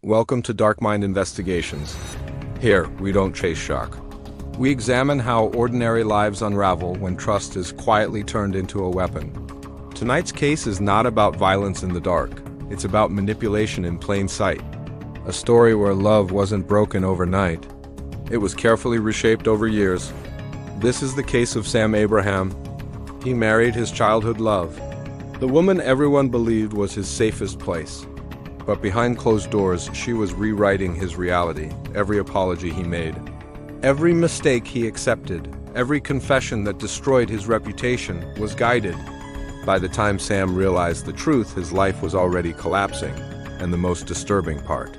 Welcome to DarkMind Investigations. Here, we don't chase shock. We examine how ordinary lives unravel when trust is quietly turned into a weapon. Tonight's case is not about violence in the dark. It's about manipulation in plain sight. A story where love wasn't broken overnight. It was carefully reshaped over years. This is the case of Sam Abraham. He married his childhood love, the woman everyone believed was his safest place. But behind closed doors, she was rewriting his reality, every apology he made. Every mistake he accepted, every confession that destroyed his reputation was guided. By the time Sam realized the truth, his life was already collapsing, and the most disturbing part,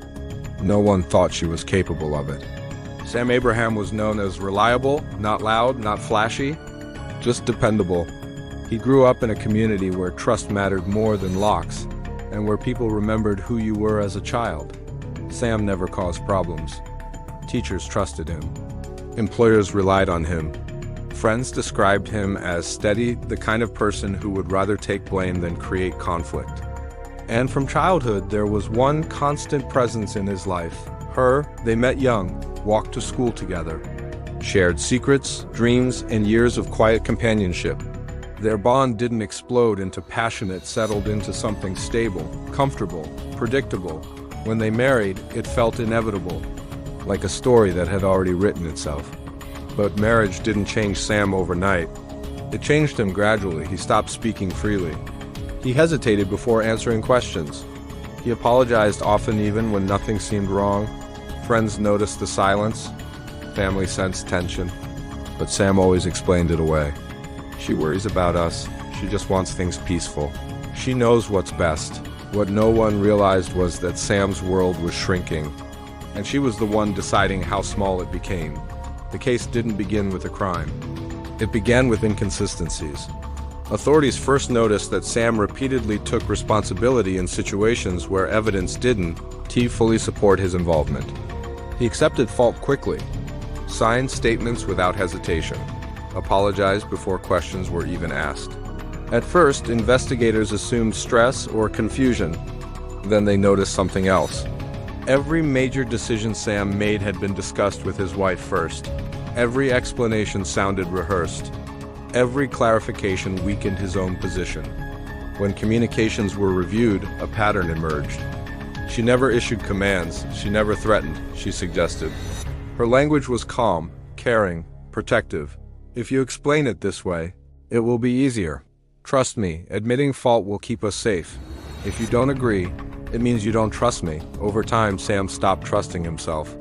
no one thought she was capable of it. Sam Abraham was known as reliable, not loud, not flashy, just dependable. He grew up in a community where trust mattered more than locks, and where people remembered who you were as a child. Sam never caused problems. Teachers trusted him. Employers relied on him. Friends described him as steady, the kind of person who would rather take blame than create conflict. And from childhood, there was one constant presence in his life. Her. They met young, walked to school together, shared secrets, dreams, and years of quiet companionship. Their bond didn't explode into passion, it settled into something stable, comfortable, predictable. When they married, it felt inevitable, like a story that had already written itself. But marriage didn't change Sam overnight. It changed him gradually. He stopped speaking freely. He hesitated before answering questions. He apologized often, even when nothing seemed wrong. Friends noticed the silence. Family sensed tension. But Sam always explained it away. She worries about us. She just wants things peaceful. She knows what's best. What no one realized was that Sam's world was shrinking, and she was the one deciding how small it became. The case didn't begin with a crime. It began with inconsistencies. Authorities first noticed that Sam repeatedly took responsibility in situations where evidence didn't fully support his involvement. He accepted fault quickly, signed statements without hesitation, apologized before questions were even asked. At first, investigators assumed stress or confusion. Then they noticed something else. Every major decision Sam made had been discussed with his wife first. Every explanation sounded rehearsed. Every clarification weakened his own position. When communications were reviewed, a pattern emerged. She never issued commands. She never threatened, she suggested. Her language was calm, caring, protective. If you explain it this way, it will be easier. Trust me, admitting fault will keep us safe. If you don't agree, it means you don't trust me. Over time, Sam stopped trusting himself.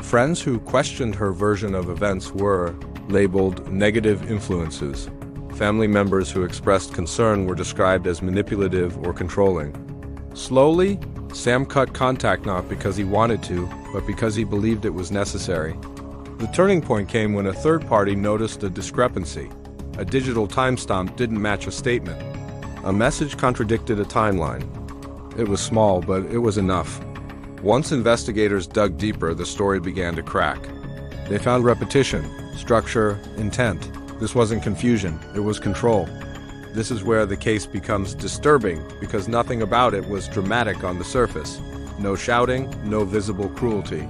Friends who questioned her version of events were labeled negative influences. Family members who expressed concern were described as manipulative or controlling. Slowly, Sam cut contact not because he wanted to, but because he believed it was necessary. The turning point came when a third party noticed a discrepancy. A digital timestamp didn't match a statement. A message contradicted a timeline. It was small, but it was enough. Once investigators dug deeper, the story began to crack. They found repetition, structure, intent. This wasn't confusion, it was control. This is where the case becomes disturbing, because nothing about it was dramatic on the surface. No shouting, no visible cruelty,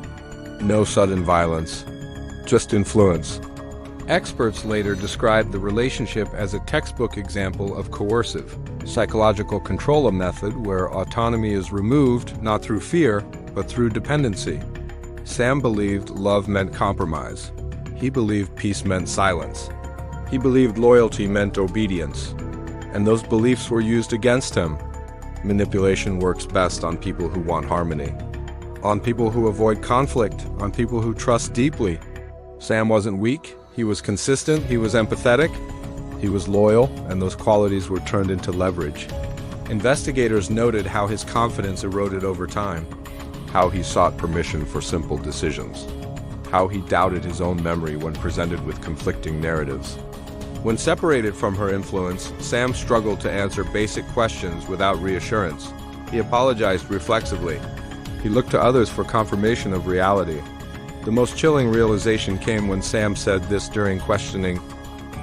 no sudden violence. Just influence. Experts later described the relationship as a textbook example of coercive, psychological control, a method where autonomy is removed not through fear, but through dependency. Sam believed love meant compromise. He believed peace meant silence. He believed loyalty meant obedience. And those beliefs were used against him. Manipulation works best on people who want harmony, on people who avoid conflict, on people who trust deeply. Sam wasn't weak, he was consistent, he was empathetic, he was loyal, and those qualities were turned into leverage. Investigators noted how his confidence eroded over time, how he sought permission for simple decisions, how he doubted his own memory when presented with conflicting narratives. When separated from her influence, Sam struggled to answer basic questions without reassurance. He apologized reflexively. He looked to others for confirmation of reality. The most chilling realization came when Sam said this during questioning,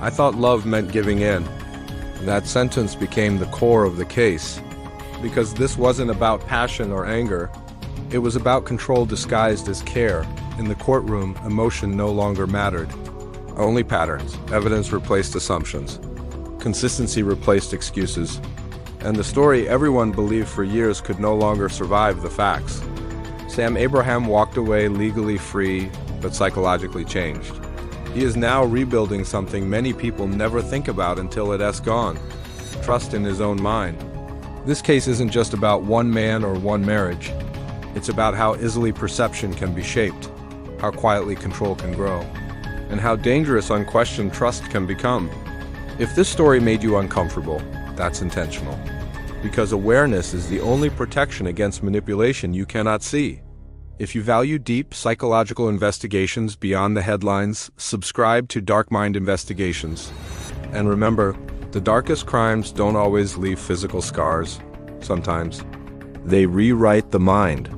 "I thought love meant giving in." That sentence became the core of the case, because this wasn't about passion or anger. It was about control disguised as care. In the courtroom, emotion no longer mattered. Only patterns. Evidence replaced assumptions. Consistency replaced excuses. And the story everyone believed for years could no longer survive the facts. Sam Abraham walked away legally free, but psychologically changed. He is now rebuilding something many people never think about until it has gone: trust in his own mind. This case isn't just about one man or one marriage. It's about how easily perception can be shaped, how quietly control can grow, and how dangerous unquestioned trust can become. If this story made you uncomfortable, that's intentional. Because awareness is the only protection against manipulation you cannot see. If you value deep psychological investigations beyond the headlines, subscribe to DarkMind Investigations. And remember, the darkest crimes don't always leave physical scars. Sometimes they rewrite the mind.